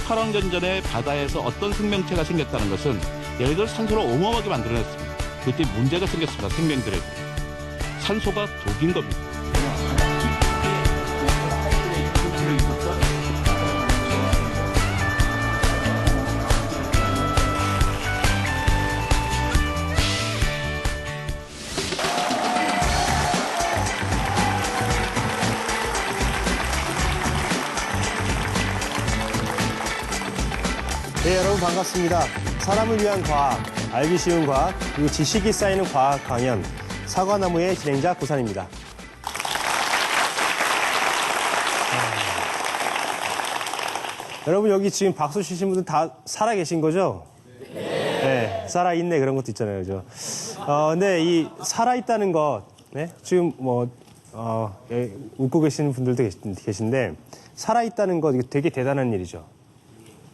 38억 년 전에 바다에서 어떤 생명체가 생겼다는 것은 얘네들 산소를 어마어마하게 만들어냈습니다. 그때 문제가 생겼습니다. 생명들에게. 산소가 독인 겁니다. 네, 여러분 반갑습니다. 사람을 위한 과학, 알기 쉬운 과학, 그리고 지식이 쌓이는 과학 강연, 사과나무의 진행자 고산입니다. 여러분 여기 지금 박수 치신 분들 다 살아 계신 거죠? 네, 살아있네 그런 것도 있잖아요, 그죠? 근데 이 살아있다는 것, 네? 지금 웃고 계시는 분들도 계신데 살아있다는 것 이거 되게 대단한 일이죠.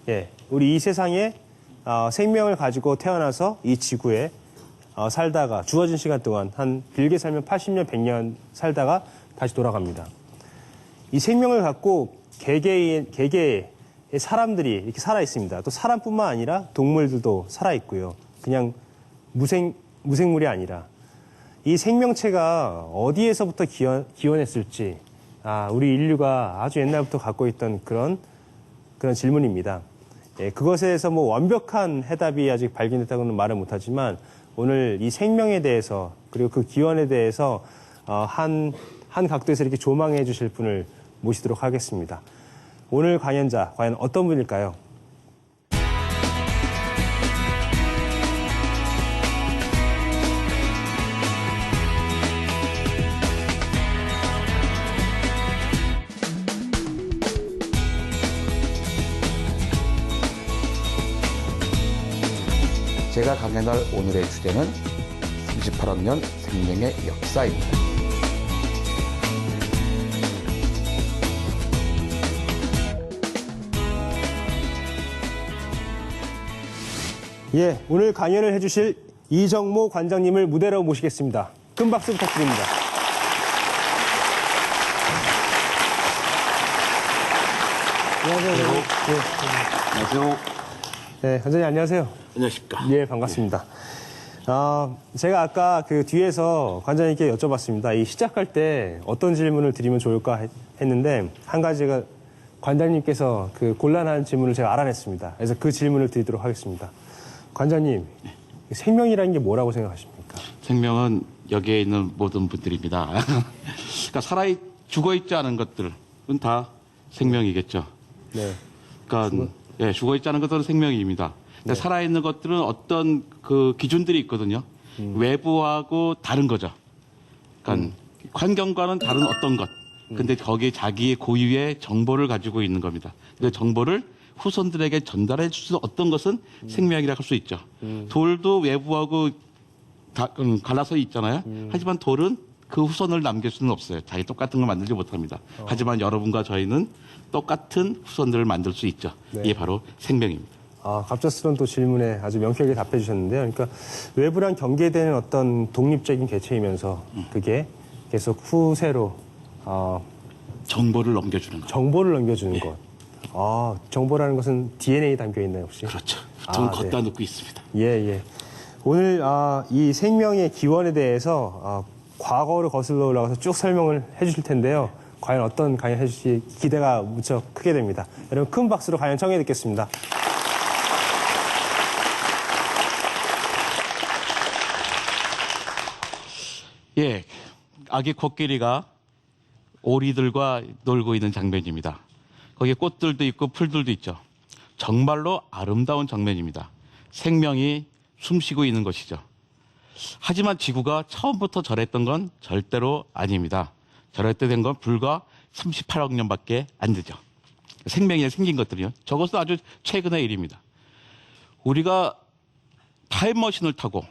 예, 우리 이 세상에 생명을 가지고 태어나서 이 지구에 살다가 주어진 시간 동안 한 길게 살면 80년, 100년 살다가 다시 돌아갑니다. 이 생명을 갖고 개개의 사람들이 이렇게 살아 있습니다. 또 사람뿐만 아니라 동물들도 살아 있고요. 그냥 무생물이 아니라 이 생명체가 어디에서부터 기원했을지 우리 인류가 아주 옛날부터 갖고 있던 그런 질문입니다. 예, 그것에 대해서 완벽한 해답이 아직 발견됐다고는 말을 못하지만 오늘 이 생명에 대해서 그리고 그 기원에 대해서 한 각도에서 이렇게 조망해 주실 분을 모시도록 하겠습니다. 오늘 강연자 과연 어떤 분일까요? 제가 강연할 오늘의 주제는 38억 년 생명의 역사입니다. 예, 오늘 강연을 해주실 이정모 관장님을 무대로 모시겠습니다. 큰 박수 부탁드립니다. 안녕하세요. 안녕하세요. 네, 관장님 안녕하세요. 안녕하십니까. 예, 반갑습니다. 제가 아까 그 뒤에서 관장님께 여쭤봤습니다. 이 시작할 때 어떤 질문을 드리면 좋을까 했는데 한 가지가 관장님께서 그 곤란한 질문을 제가 알아냈습니다. 그래서 그 질문을 드리도록 하겠습니다. 관장님, 생명이라는 게 뭐라고 생각하십니까? 생명은 여기에 있는 모든 분들입니다. 그러니까 죽어있지 않은 것들은 다 생명이겠죠. 네. 그러니까 죽어있지 않은 것들은 생명입니다. 근데 살아있는 것들은 어떤 그 기준들이 있거든요. 외부하고 다른 거죠. 그러니까 환경과는 다른 어떤 것. 근데 거기에 자기의 고유의 정보를 가지고 있는 겁니다. 그 정보를 후손들에게 전달해 줄 수 있는 어떤 것은 생명이라고 할 수 있죠. 돌도 외부하고 갈라서 있잖아요. 하지만 돌은 그 후손을 남길 수는 없어요. 자기 똑같은 걸 만들지 못합니다. 하지만 여러분과 저희는 똑같은 후손들을 만들 수 있죠. 네. 이게 바로 생명입니다. 갑작스러운 또 질문에 아주 명쾌하게 답해 주셨는데요. 그러니까 외부랑 경계되는 어떤 독립적인 개체이면서 그게 계속 후세로 정보를 넘겨주는 거. 정보를 넘겨주는 것. 정보라는 것은 DNA 담겨 있나요, 혹시? 그렇죠. 보통 걷다 놓고 있습니다. 예. 오늘 이 생명의 기원에 대해서 과거로 거슬러 올라가서 쭉 설명을 해주실 텐데요. 과연 어떤 강연 해주실지 기대가 무척 크게 됩니다. 여러분 큰 박수로 강연 청해 듣겠습니다. 예, 아기 코끼리가 오리들과 놀고 있는 장면입니다. 거기에 꽃들도 있고 풀들도 있죠. 정말로 아름다운 장면입니다. 생명이 숨쉬고 있는 것이죠. 하지만 지구가 처음부터 저랬던 건 절대로 아닙니다. 저랬게 된 건 불과 38억 년밖에 안 되죠. 생명이 생긴 것들이요. 저것도 아주 최근의 일입니다. 우리가 타임머신을 타고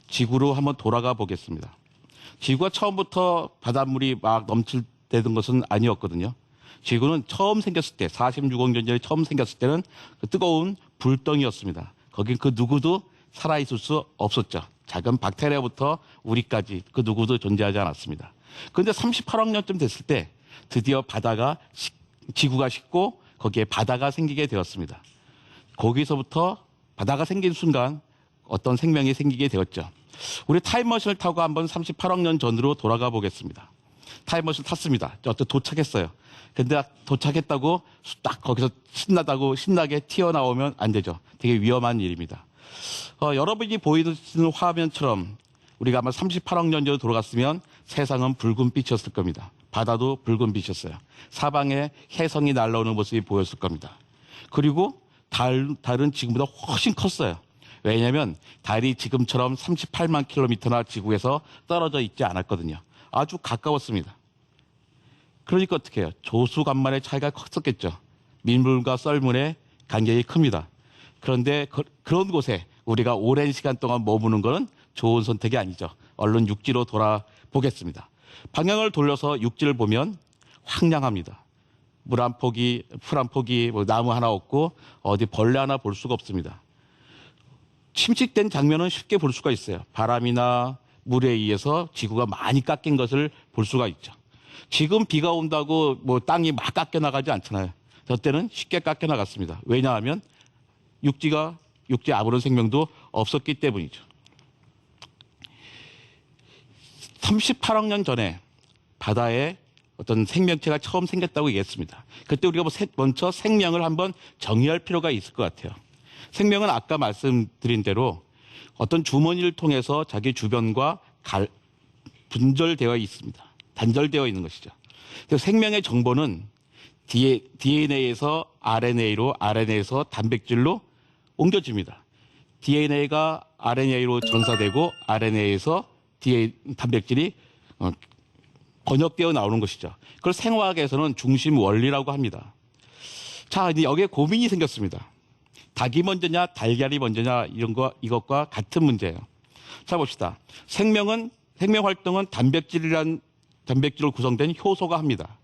지구로 한번 돌아가 보겠습니다. 지구가 처음부터 바닷물이 막 넘칠대던 것은 아니었거든요. 지구는 처음 생겼을 때, 46억 년 전에 처음 생겼을 때는 그 뜨거운 불덩이였습니다. 거긴 그 누구도 살아있을 수 없었죠. 작은 박테리아부터 우리까지 그 누구도 존재하지 않았습니다. 그런데 38억 년쯤 됐을 때 드디어 바다가 지구가 식고 거기에 바다가 생기게 되었습니다. 거기서부터 바다가 생긴 순간 어떤 생명이 생기게 되었죠. 우리 타임머신을 타고 한번 38억 년 전으로 돌아가 보겠습니다. 타임머신 탔습니다. 어떤 도착했어요. 근데 도착했다고 딱 거기서 신나게 튀어나오면 안 되죠. 되게 위험한 일입니다. 여러분이 보이는 화면처럼 우리가 아마 38억 년 전으로 돌아갔으면 세상은 붉은 빛이었을 겁니다. 바다도 붉은 빛이었어요. 사방에 혜성이 날아오는 모습이 보였을 겁니다. 그리고 달은 지금보다 훨씬 컸어요. 왜냐하면 달이 지금처럼 38만 킬로미터나 지구에서 떨어져 있지 않았거든요. 아주 가까웠습니다. 그러니까 어떻게 해요? 조수간만의 차이가 컸었겠죠. 민물과 썰물의 간격이 큽니다. 그런데 그런 곳에 우리가 오랜 시간 동안 머무는 것은 좋은 선택이 아니죠. 얼른 육지로 돌아보겠습니다. 방향을 돌려서 육지를 보면 황량합니다. 물 한 포기, 풀 한 포기, 나무 하나 없고 어디 벌레 하나 볼 수가 없습니다. 침식된 장면은 쉽게 볼 수가 있어요. 바람이나 물에 의해서 지구가 많이 깎인 것을 볼 수가 있죠. 지금 비가 온다고 땅이 막 깎여 나가지 않잖아요. 저 때는 쉽게 깎여 나갔습니다. 왜냐하면 육지에 아무런 생명도 없었기 때문이죠. 38억 년 전에 바다에 어떤 생명체가 처음 생겼다고 얘기했습니다. 그때 우리가 먼저 생명을 한번 정의할 필요가 있을 것 같아요. 생명은 아까 말씀드린 대로 어떤 주머니를 통해서 자기 주변과 분절되어 있습니다. 단절되어 있는 것이죠. 그래서 생명의 정보는 DNA에서 RNA로, RNA에서 단백질로 옮겨집니다. DNA가 RNA로 전사되고 RNA에서 단백질이 번역되어 나오는 것이죠. 그걸 생화학에서는 중심 원리라고 합니다. 자, 이제 여기에 고민이 생겼습니다. 닭이 먼저냐, 달걀이 먼저냐, 이것과 같은 문제예요. 자, 봅시다. 생명 활동은 단백질로 구성된 효소가 합니다.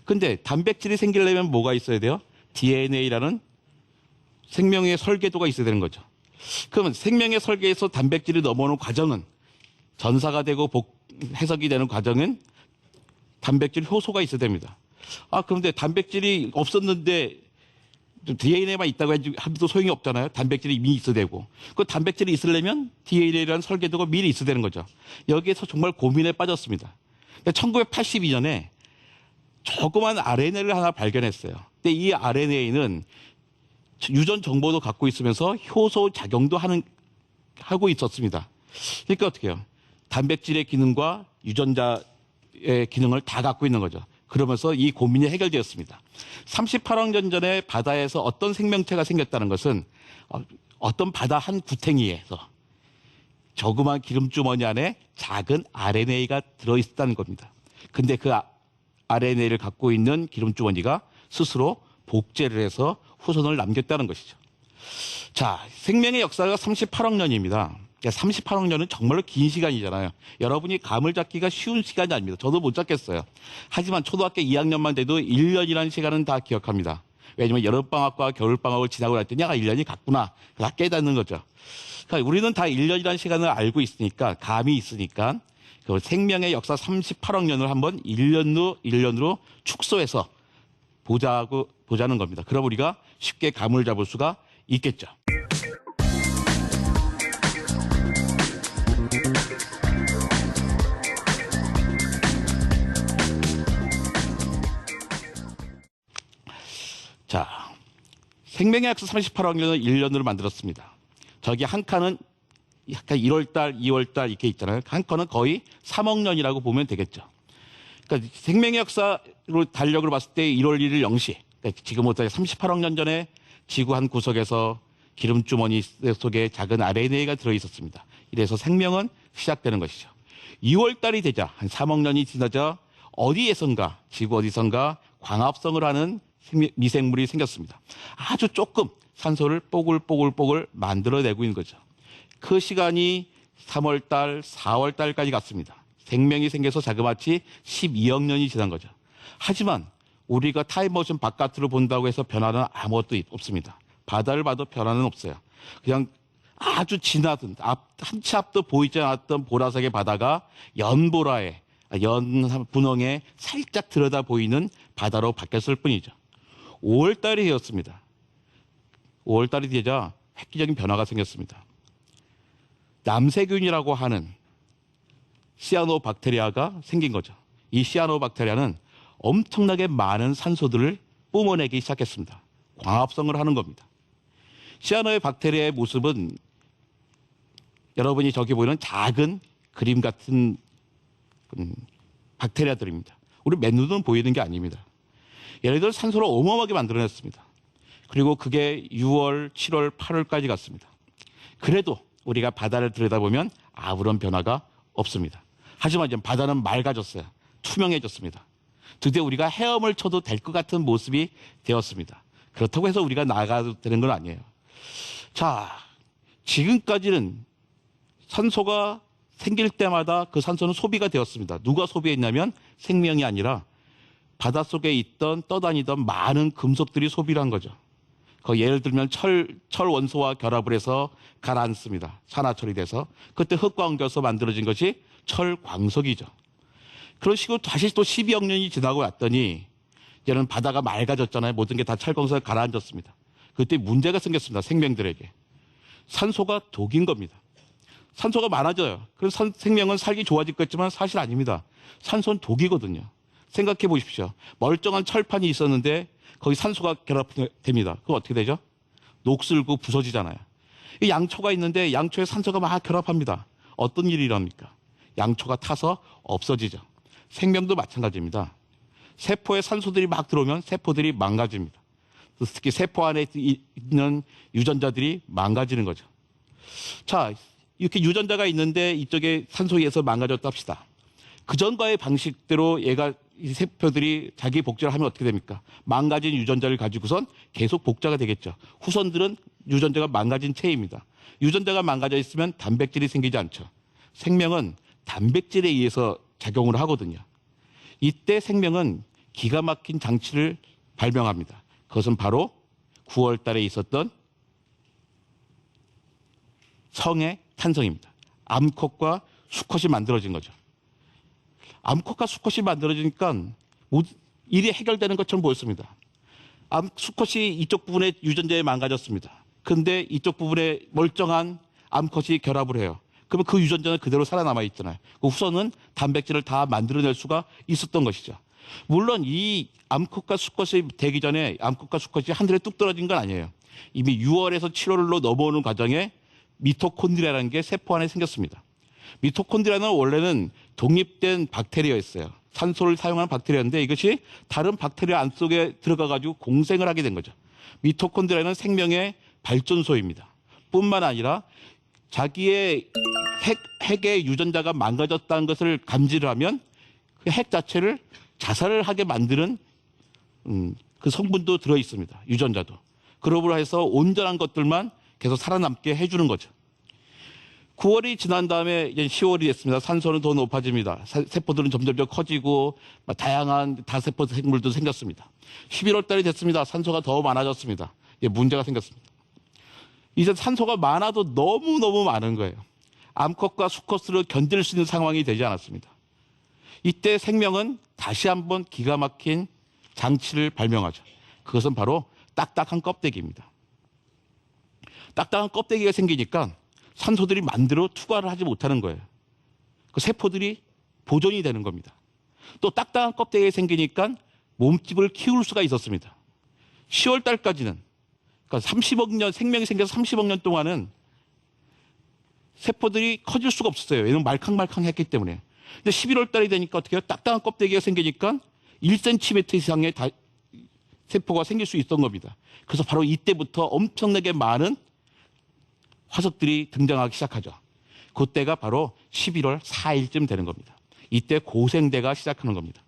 근데 단백질이 생기려면 뭐가 있어야 돼요? DNA라는 생명의 설계도가 있어야 되는 거죠. 그러면 생명의 설계에서 단백질이 넘어오는 과정은 전사가 되고 해석이 되는 과정은 단백질 효소가 있어야 됩니다. 그런데 단백질이 없었는데 DNA만 있다고 해도 소용이 없잖아요. 단백질이 이미 있어야 되고. 그 단백질이 있으려면 DNA라는 설계도가 미리 있어야 되는 거죠. 여기에서 정말 고민에 빠졌습니다. 1982년에 조그만 RNA를 하나 발견했어요. 근데 이 RNA는 유전 정보도 갖고 있으면서 효소 작용도 하고 있었습니다. 그러니까 어떻게 해요? 단백질의 기능과 유전자의 기능을 다 갖고 있는 거죠. 그러면서 이 고민이 해결되었습니다. 38억 년 전에 바다에서 어떤 생명체가 생겼다는 것은 어떤 바다 한 구탱이에서 조그만 기름주머니 안에 작은 RNA가 들어있었다는 겁니다. 근데 그 RNA를 갖고 있는 기름주머니가 스스로 복제를 해서 후손을 남겼다는 것이죠. 자, 생명의 역사가 38억 년입니다. 38억 년은 정말로 긴 시간이잖아요. 여러분이 감을 잡기가 쉬운 시간이 아닙니다. 저도 못 잡겠어요. 하지만 초등학교 2학년만 돼도 1년이라는 시간은 다 기억합니다. 왜냐하면 여름방학과 겨울방학을 지나고 났더니 1년이 갔구나. 다 깨닫는 거죠. 그러니까 우리는 다 1년이라는 시간을 알고 있으니까, 감이 있으니까 그 생명의 역사 38억 년을 한번 1년으로 축소해서 보자는 겁니다. 그럼 우리가 쉽게 감을 잡을 수가 있겠죠. 자, 생명의 역사 38억 년을 1년으로 만들었습니다. 저기 한 칸은 약간 1월달, 2월달 이렇게 있잖아요. 한 칸은 거의 3억 년이라고 보면 되겠죠. 그러니까 생명의 역사로 달력으로 봤을 때 1월 1일 0시, 그러니까 지금부터 38억 년 전에 지구 한 구석에서 기름주머니 속에 작은 RNA가 들어있었습니다. 이래서 생명은 시작되는 것이죠. 2월달이 되자 한 3억 년이 지나자 어디에선가, 지구 어디선가 광합성을 하는 미생물이 생겼습니다. 아주 조금 산소를 뽀글뽀글 만들어내고 있는 거죠. 그 시간이 3월달, 4월달까지 갔습니다. 생명이 생겨서 자그마치 12억 년이 지난 거죠. 하지만 우리가 타임머신 바깥으로 본다고 해서 변화는 아무것도 없습니다. 바다를 봐도 변화는 없어요. 그냥 아주 진하던 한 치 앞도 보이지 않았던 보라색의 바다가 연 분홍에 살짝 들여다 보이는 바다로 바뀌었을 뿐이죠. 5월 달이 되었습니다. 5월 달이 되자 획기적인 변화가 생겼습니다. 남세균이라고 하는 시아노박테리아가 생긴 거죠. 이 시아노박테리아는 엄청나게 많은 산소들을 뿜어내기 시작했습니다. 광합성을 하는 겁니다. 시아노의 박테리아의 모습은 여러분이 저기 보이는 작은 그림 같은 박테리아들입니다. 우리 맨눈은 보이는 게 아닙니다. 얘네들 산소를 어마어마하게 만들어냈습니다. 그리고 그게 6월, 7월, 8월까지 갔습니다. 그래도 우리가 바다를 들여다보면 아무런 변화가 없습니다. 하지만 이제 바다는 맑아졌어요. 투명해졌습니다. 드디어 우리가 헤엄을 쳐도 될 것 같은 모습이 되었습니다. 그렇다고 해서 우리가 나가도 되는 건 아니에요. 자, 지금까지는 산소가 생길 때마다 그 산소는 소비가 되었습니다. 누가 소비했냐면 생명이 아니라 바닷속에 있던 떠다니던 많은 금속들이 소비를 한 거죠. 예를 들면 철 원소와 결합을 해서 가라앉습니다. 산화철이 돼서. 그때 흙과 엉겨서 만들어진 것이 철광석이죠. 그런 식으로 다시 또 12억 년이 지나고 났더니 이제는 바다가 맑아졌잖아요. 모든 게 다 철광석에 가라앉았습니다. 그때 문제가 생겼습니다. 생명들에게. 산소가 독인 겁니다. 산소가 많아져요. 그래서 생명은 살기 좋아지겠지만 사실 아닙니다. 산소는 독이거든요. 생각해 보십시오. 멀쩡한 철판이 있었는데 거기 산소가 결합됩니다. 그럼 어떻게 되죠? 녹슬고 부서지잖아요. 이 양초가 있는데 양초에 산소가 막 결합합니다. 어떤 일이 일어납니까? 양초가 타서 없어지죠. 생명도 마찬가지입니다. 세포에 산소들이 막 들어오면 세포들이 망가집니다. 특히 세포 안에 있는 유전자들이 망가지는 거죠. 자, 이렇게 유전자가 있는데 이쪽에 산소에 의해서 망가졌다 합시다. 그전과의 방식대로 이 세포들이 자기 복제를 하면 어떻게 됩니까? 망가진 유전자를 가지고선 계속 복제가 되겠죠. 후손들은 유전자가 망가진 체입니다. 유전자가 망가져 있으면 단백질이 생기지 않죠. 생명은 단백질에 의해서 작용을 하거든요. 이때 생명은 기가 막힌 장치를 발명합니다. 그것은 바로 9월 달에 있었던 성의 탄생입니다. 암컷과 수컷이 만들어진 거죠. 암컷과 수컷이 만들어지니까 일이 해결되는 것처럼 보였습니다. 수컷이 이쪽 부분에 유전자에 망가졌습니다. 그런데 이쪽 부분에 멀쩡한 암컷이 결합을 해요. 그러면 그 유전자는 그대로 살아남아 있잖아요. 그 후손은 단백질을 다 만들어낼 수가 있었던 것이죠. 물론 이 암컷과 수컷이 되기 전에 암컷과 수컷이 하늘에 뚝 떨어진 건 아니에요. 이미 6월에서 7월로 넘어오는 과정에 미토콘드리아라는 게 세포 안에 생겼습니다. 미토콘드리아는 원래는 독립된 박테리아였어요. 산소를 사용하는 박테리아인데 이것이 다른 박테리아 안 속에 들어가가지고 공생을 하게 된 거죠. 미토콘드리아는 생명의 발전소입니다. 뿐만 아니라 자기의 핵의 유전자가 망가졌다는 것을 감지를 하면 그 핵 자체를 자살을 하게 만드는 그 성분도 들어 있습니다. 유전자도. 그러므로 해서 온전한 것들만 계속 살아남게 해주는 거죠. 9월이 지난 다음에 이제 10월이 됐습니다. 산소는 더 높아집니다. 세포들은 점점 더 커지고 다양한 다세포 생물도 생겼습니다. 11월 달이 됐습니다. 산소가 더 많아졌습니다. 이제 문제가 생겼습니다. 이제 산소가 많아도 너무너무 많은 거예요. 암컷과 수컷으로 견딜 수 있는 상황이 되지 않았습니다. 이때 생명은 다시 한번 기가 막힌 장치를 발명하죠. 그것은 바로 딱딱한 껍데기입니다. 딱딱한 껍데기가 생기니까 산소들이 만들어 투과를 하지 못하는 거예요. 그 세포들이 보존이 되는 겁니다. 또 딱딱한 껍데기가 생기니까 몸집을 키울 수가 있었습니다. 10월 달까지는, 그러니까 30억 년, 생명이 생겨서 30억 년 동안은 세포들이 커질 수가 없었어요. 왜냐면 말캉말캉했기 때문에. 근데 11월 달이 되니까 어떻게 해요? 딱딱한 껍데기가 생기니까 1cm 이상의 세포가 생길 수 있던 겁니다. 그래서 바로 이때부터 엄청나게 많은 화석들이 등장하기 시작하죠. 그때가 바로 11월 4일쯤 되는 겁니다. 이때 고생대가 시작하는 겁니다.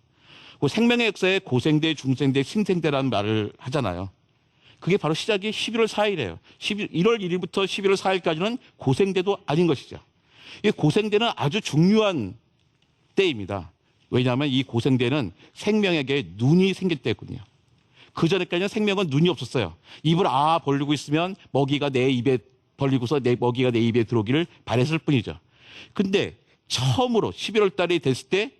그 생명의 역사에 고생대, 중생대, 신생대라는 말을 하잖아요. 그게 바로 시작이 11월 4일이에요. 1월 1일부터 11월 4일까지는 고생대도 아닌 것이죠. 이 고생대는 아주 중요한 때입니다. 왜냐하면 이 고생대는 생명에게 눈이 생길 때거든요. 그 전에까지는 생명은 눈이 없었어요. 입을 벌리고 있으면 먹이가 내 입에 벌리고서 먹이가 내 입에 들어오기를 바랬을 뿐이죠. 근데 처음으로 11월 달이 됐을 때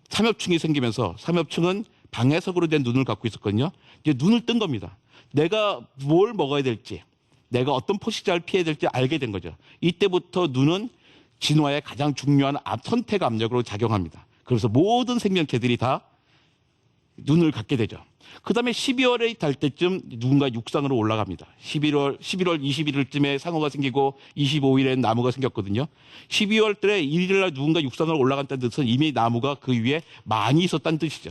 삼엽충이 생기면서 삼엽충은 방해석으로 된 눈을 갖고 있었거든요. 이제 눈을 뜬 겁니다. 내가 뭘 먹어야 될지, 내가 어떤 포식자를 피해야 될지 알게 된 거죠. 이때부터 눈은 진화의 가장 중요한 선택 압력으로 작용합니다. 그래서 모든 생명체들이 다 눈을 갖게 되죠. 그 다음에 12월에 달 때쯤 누군가 육상으로 올라갑니다. 11월 21일쯤에 상어가 생기고 25일엔 나무가 생겼거든요. 12월 달에 1일 날 누군가 육상으로 올라간다는 뜻은 이미 나무가 그 위에 많이 있었다는 뜻이죠.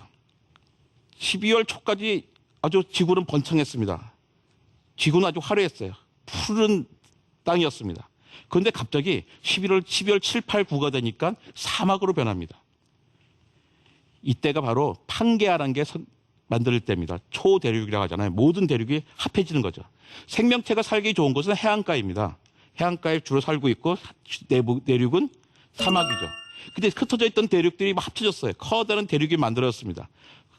12월 초까지 아주 지구는 번창했습니다. 지구는 아주 화려했어요. 푸른 땅이었습니다. 그런데 갑자기 12월 7, 8, 9가 되니까 사막으로 변합니다. 이때가 바로 판게아라는 게 만들 때입니다. 초대륙이라고 하잖아요. 모든 대륙이 합해지는 거죠. 생명체가 살기 좋은 곳은 해안가입니다. 해안가에 주로 살고 있고 내륙은 사막이죠. 근데 흩어져 있던 대륙들이 막 합쳐졌어요. 커다란 대륙이 만들어졌습니다.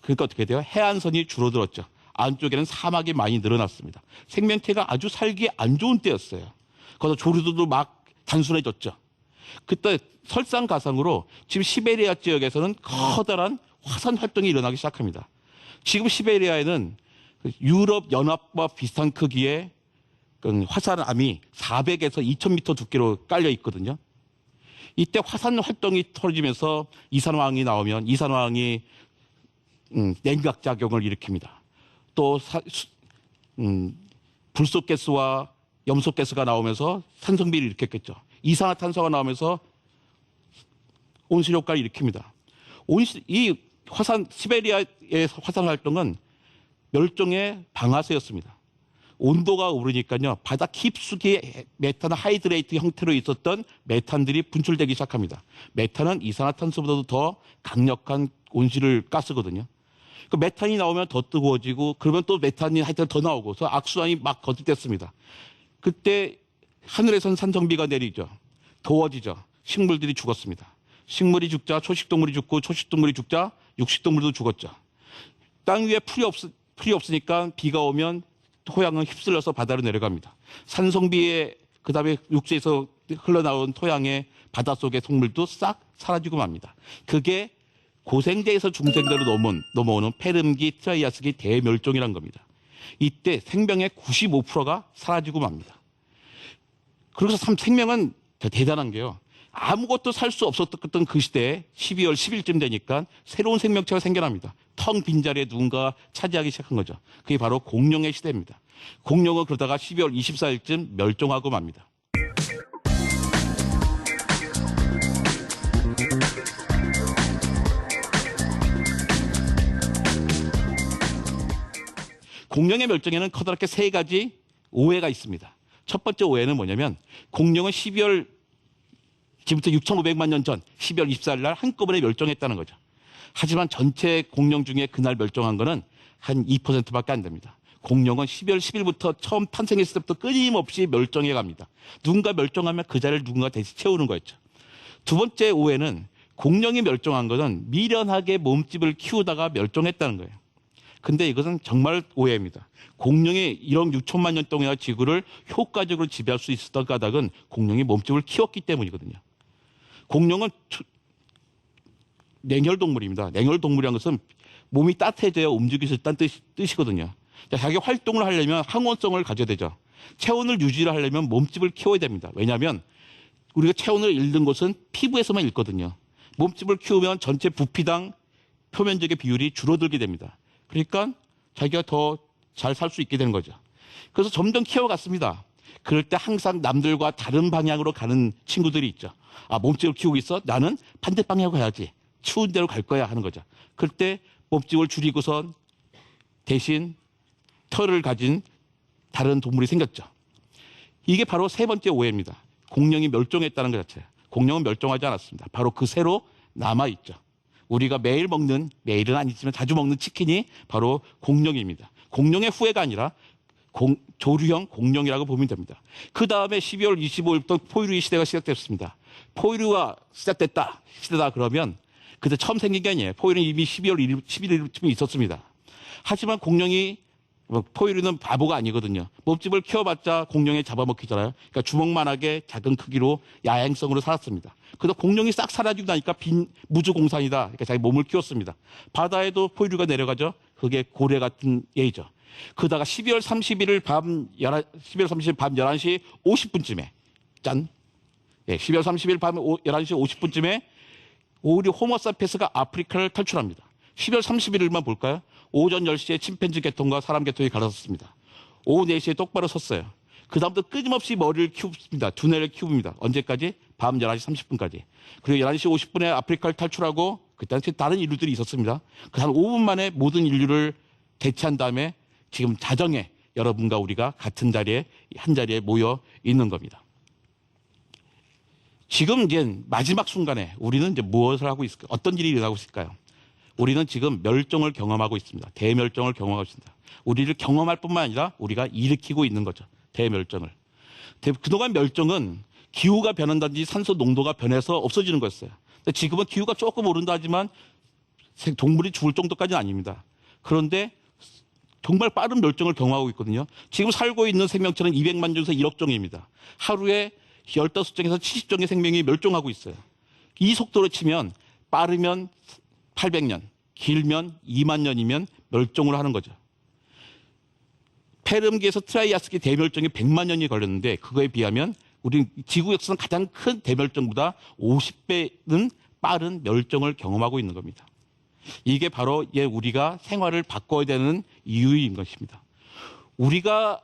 그러니까 어떻게 돼요? 해안선이 줄어들었죠. 안쪽에는 사막이 많이 늘어났습니다. 생명체가 아주 살기 안 좋은 때였어요. 거기서 조류들도 막 단순해졌죠. 그때 설상가상으로 지금 시베리아 지역에서는 커다란 화산 활동이 일어나기 시작합니다. 지금 시베리아에는 유럽 연합과 비슷한 크기의 화산암이 400에서 2000m 두께로 깔려 있거든요. 이때 화산 활동이 터지면서 이산화황이 나오면 이산화황이 냉각 작용을 일으킵니다. 또 불속가스와 염소가스가 나오면서 산성비를 일으켰겠죠. 이산화탄소가 나오면서 온실효과를 일으킵니다. 이 시베리아의 화산 활동은 멸종의 방아쇠였습니다. 온도가 오르니까요, 바다 깊숙이 메탄 하이드레이트 형태로 있었던 메탄들이 분출되기 시작합니다. 메탄은 이산화탄소보다도 더 강력한 온실 가스거든요. 그 메탄이 나오면 더 뜨거워지고, 그러면 또 메탄이 하여튼 더 나오고, 그래서 악순환이 막 거듭됐습니다. 그때 하늘에선 산성비가 내리죠. 더워지죠. 식물들이 죽었습니다. 식물이 죽자 초식동물이 죽고, 초식동물이 죽자 육식동물도 죽었죠. 땅 위에 풀이 없으니까 비가 오면 토양은 휩쓸려서 바다로 내려갑니다. 산성비에 그다음에 육지에서 흘러나온 토양의 바닷속의 동물도 싹 사라지고 맙니다. 그게 고생대에서 중생대로 넘어오는 페름기, 트라이아스기 대멸종이란 겁니다. 이때 생명의 95%가 사라지고 맙니다. 그래서 참 생명은 대단한 게요. 아무것도 살 수 없었던 그 시대에 12월 10일쯤 되니까 새로운 생명체가 생겨납니다. 텅 빈 자리에 누군가 차지하기 시작한 거죠. 그게 바로 공룡의 시대입니다. 공룡은 그러다가 12월 24일쯤 멸종하고 맙니다. 공룡의 멸종에는 커다랗게 세 가지 오해가 있습니다. 첫 번째 오해는 뭐냐면 공룡은 지금부터 6,500만 년 전 12월 24일 날 한꺼번에 멸종했다는 거죠. 하지만 전체 공룡 중에 그날 멸종한 거는 한 2%밖에 안 됩니다. 공룡은 12월 10일부터 처음 탄생했을 때부터 끊임없이 멸종해 갑니다. 누군가 멸종하면 그 자리를 누군가 대신 채우는 거였죠. 두 번째 오해는 공룡이 멸종한 것은 미련하게 몸집을 키우다가 멸종했다는 거예요. 근데 이것은 정말 오해입니다. 공룡이 1억 6천만 년 동안 지구를 효과적으로 지배할 수 있었던 까닭은 공룡이 몸집을 키웠기 때문이거든요. 공룡은 냉혈동물입니다. 냉혈동물이라는 것은 몸이 따뜻해져야 움직일 수 있다는 뜻이거든요. 자기 활동을 하려면 항원성을 가져야 되죠. 체온을 유지를 하려면 몸집을 키워야 됩니다. 왜냐하면 우리가 체온을 잃는 것은 피부에서만 잃거든요. 몸집을 키우면 전체 부피당 표면적의 비율이 줄어들게 됩니다. 그러니까 자기가 더 잘 살 수 있게 되는 거죠. 그래서 점점 키워갔습니다. 그럴 때 항상 남들과 다른 방향으로 가는 친구들이 있죠. 아, 몸집을 키우고 있어? 나는 반대 방향으로 가야지. 추운 데로 갈 거야 하는 거죠. 그럴 때 몸집을 줄이고선 대신 털을 가진 다른 동물이 생겼죠. 이게 바로 세 번째 오해입니다. 공룡이 멸종했다는 것 자체예요. 공룡은 멸종하지 않았습니다. 바로 그 새로 남아있죠. 우리가 매일은 아니지만 자주 먹는 치킨이 바로 공룡입니다. 공룡의 후예가 아니라 조류형 공룡이라고 보면 됩니다. 그 다음에 12월 25일부터 포유류의 시대가 시작됐습니다. 포유류가 시작됐다 시대다 그러면 그때 처음 생긴 게 아니에요. 포유류는 이미 11월 11일쯤에 있었습니다. 하지만 공룡이 뭐 포유류는 바보가 아니거든요. 몸집을 키워봤자 공룡에 잡아먹히잖아요. 그러니까 주먹만하게 작은 크기로 야행성으로 살았습니다. 그래서 공룡이 싹 사라지고 나니까 무주공산이다. 그러니까 자기 몸을 키웠습니다. 바다에도 포유류가 내려가죠. 그게 고래 같은 예이죠. 그러다가 12월 30일 밤 11시 50분쯤에 짠. 예, 12월 30일 밤 11시 50분쯤에 우리 호모사피엔스가 아프리카를 탈출합니다. 12월 31일만 볼까요? 오전 10시에 침팬지 계통과 사람 계통이 갈라섰습니다. 오후 4시에 똑바로 섰어요. 그 다음부터 끊임없이 머리를 키웁니다. 두뇌를 키웁니다. 언제까지? 밤 11시 30분까지. 그리고 11시 50분에 아프리카를 탈출하고 그때 당시 다른 인류들이 있었습니다. 그 한 5분 만에 모든 인류를 대체한 다음에 지금 자정에 여러분과 우리가 같은 자리에 한 자리에 모여 있는 겁니다. 지금 이제 마지막 순간에 우리는 이제 무엇을 하고 있을까요? 어떤 일이 일어나고 있을까요? 우리는 지금 멸종을 경험하고 있습니다. 대멸종을 경험하고 있습니다. 우리를 경험할 뿐만 아니라 우리가 일으키고 있는 거죠. 대멸종을. 그동안 멸종은 기후가 변한다든지 산소 농도가 변해서 없어지는 거였어요. 근데 지금은 기후가 조금 오른다 하지만 동물이 죽을 정도까지는 아닙니다. 그런데 정말 빠른 멸종을 경험하고 있거든요. 지금 살고 있는 생명체는 200만 중에서 1억 종입니다. 하루에 15종에서 70종의 생명이 멸종하고 있어요. 이 속도로 치면 빠르면 800년, 길면 2만 년이면 멸종을 하는 거죠. 페름기에서 트라이아스기 대멸종이 100만 년이 걸렸는데 그거에 비하면 우리 지구 역사상 가장 큰 대멸종보다 50배는 빠른 멸종을 경험하고 있는 겁니다. 이게 바로 우리가 생활을 바꿔야 되는 이유인 것입니다. 우리가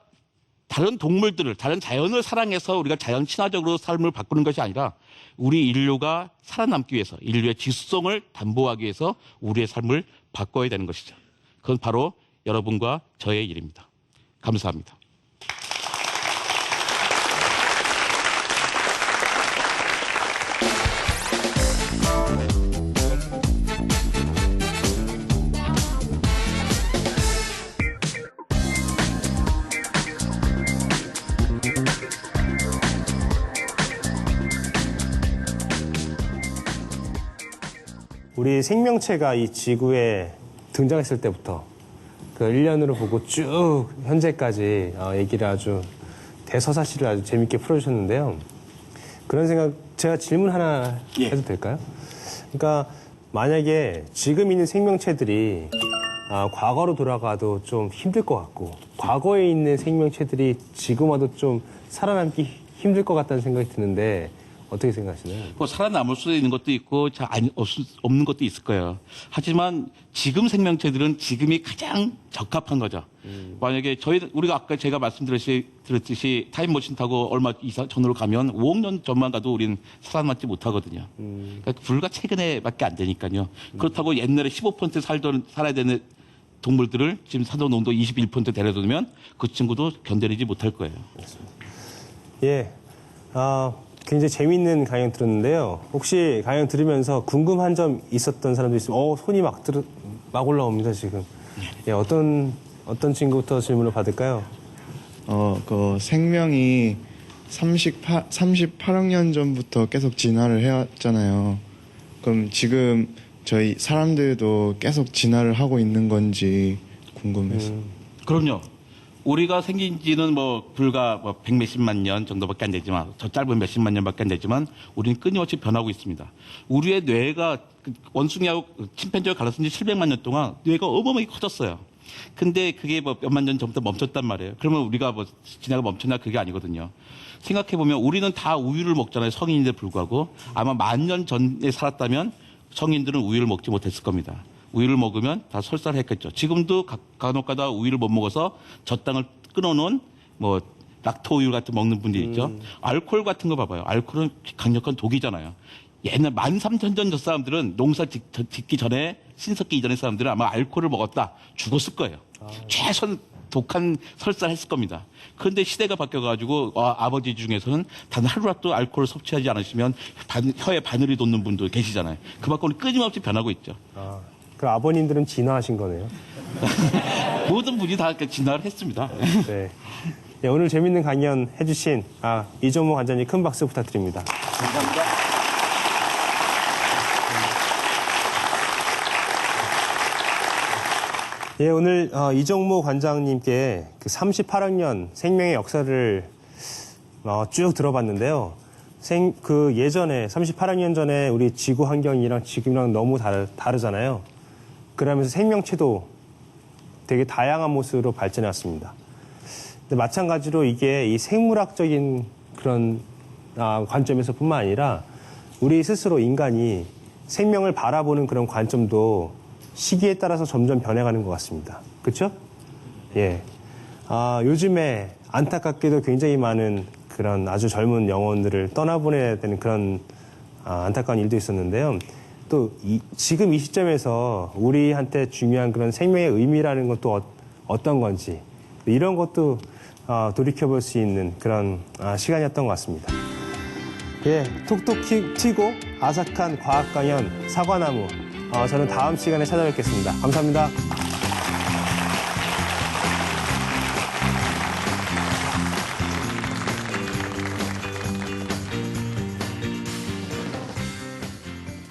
다른 동물들을, 다른 자연을 사랑해서 우리가 자연 친화적으로 삶을 바꾸는 것이 아니라 우리 인류가 살아남기 위해서, 인류의 지속성을 담보하기 위해서 우리의 삶을 바꿔야 되는 것이죠. 그건 바로 여러분과 저의 일입니다. 감사합니다. 우리 생명체가 이 지구에 등장했을 때부터 그 1년으로 보고 쭉 현재까지 얘기를 아주 대서사시를 아주 재밌게 풀어주셨는데요. 그런 생각, 제가 질문 하나 해도 될까요? 그러니까 만약에 지금 있는 생명체들이 과거로 돌아가도 좀 힘들 것 같고 과거에 있는 생명체들이 지금 와도 좀 살아남기 힘들 것 같다는 생각이 드는데 어떻게 생각하시나요? 뭐 살아남을 수 있는 것도 있고 없는 것도 있을 거예요. 하지만 지금 생명체들은 지금이 가장 적합한 거죠. 만약에 우리가 아까 제가 말씀드렸듯이 타임머신 타고 얼마 이상 전으로 가면 5억 년 전만 가도 우리는 살아남지 못하거든요. 그러니까 불과 최근에밖에 안 되니까요. 그렇다고 옛날에 15% 살아야 되는 동물들을 지금 산소 농도 21% 데려두면 그 친구도 견뎌내지 못할 거예요. 예. 굉장히 재미있는 강연 들었는데요. 혹시 강연 들으면서 궁금한 점 있었던 사람도 있으면, 손이 막 올라옵니다, 지금. 예, 어떤 친구부터 질문을 받을까요? 그 생명이 38억 년 전부터 계속 진화를 해왔잖아요. 그럼 지금 저희 사람들도 계속 진화를 하고 있는 건지 궁금해서. 그럼요. 우리가 생긴 지는 불과 100몇십만 년 정도밖에 안 되지만, 저 짧은 몇십만 년밖에 안 되지만, 우리는 끊임없이 변하고 있습니다. 우리의 뇌가 원숭이하고 침팬지와 갈라선 지 700만 년 동안 뇌가 어마어마하게 커졌어요. 근데 그게 몇만 년 전부터 멈췄단 말이에요. 그러면 우리가 진화가 멈췄나? 그게 아니거든요. 생각해보면 우리는 다 우유를 먹잖아요. 성인인데 불구하고. 아마 10,000년 전에 살았다면 성인들은 우유를 먹지 못했을 겁니다. 우유를 먹으면 다 설사했겠죠. 지금도 간혹가다 우유를 못 먹어서 젖당을 끊어놓은 락토 우유 같은 먹는 분들이 있죠. 알코올 같은 거 봐봐요. 알코올은 강력한 독이잖아요. 옛날 13,000년 전 사람들은 농사 짓기 전에 신석기 이전의 사람들은 아마 알코올을 먹었다 죽었을 거예요. 최소한 독한 설사를 했을 겁니다. 그런데 시대가 바뀌어가지고 아버지 중에서는 단 하루라도 알코올을 섭취하지 않으시면 혀에 바늘이 돋는 분도 계시잖아요. 그만큼 끊임없이 변하고 있죠. 그 아버님들은 진화하신 거네요. 모든 분이 다 진화를 했습니다. 네. 네, 오늘 재밌는 강연 해주신 이종모 관장님 큰 박수 부탁드립니다. 감사합니다. 예, 오늘 이정모 관장님께 그 38학년 생명의 역사를 쭉 들어봤는데요. 그 예전에 38학년 전에 우리 지구 환경이랑 지금이랑 너무 다르잖아요. 그러면서 생명체도 되게 다양한 모습으로 발전해 왔습니다. 근데 마찬가지로 이게 이 생물학적인 그런 관점에서뿐만 아니라 우리 스스로 인간이 생명을 바라보는 그런 관점도 시기에 따라서 점점 변해가는 것 같습니다. 그렇죠? 예. 요즘에 안타깝게도 굉장히 많은 그런 아주 젊은 영혼들을 떠나보내야 되는 그런 안타까운 일도 있었는데요. 또 지금 이 시점에서 우리한테 중요한 그런 생명의 의미라는 것도 어떤 건지 이런 것도 돌이켜볼 수 있는 그런 시간이었던 것 같습니다. 예, 톡톡 튀고 아삭한 과학 강연 사과나무. 저는 다음 시간에 찾아뵙겠습니다. 감사합니다.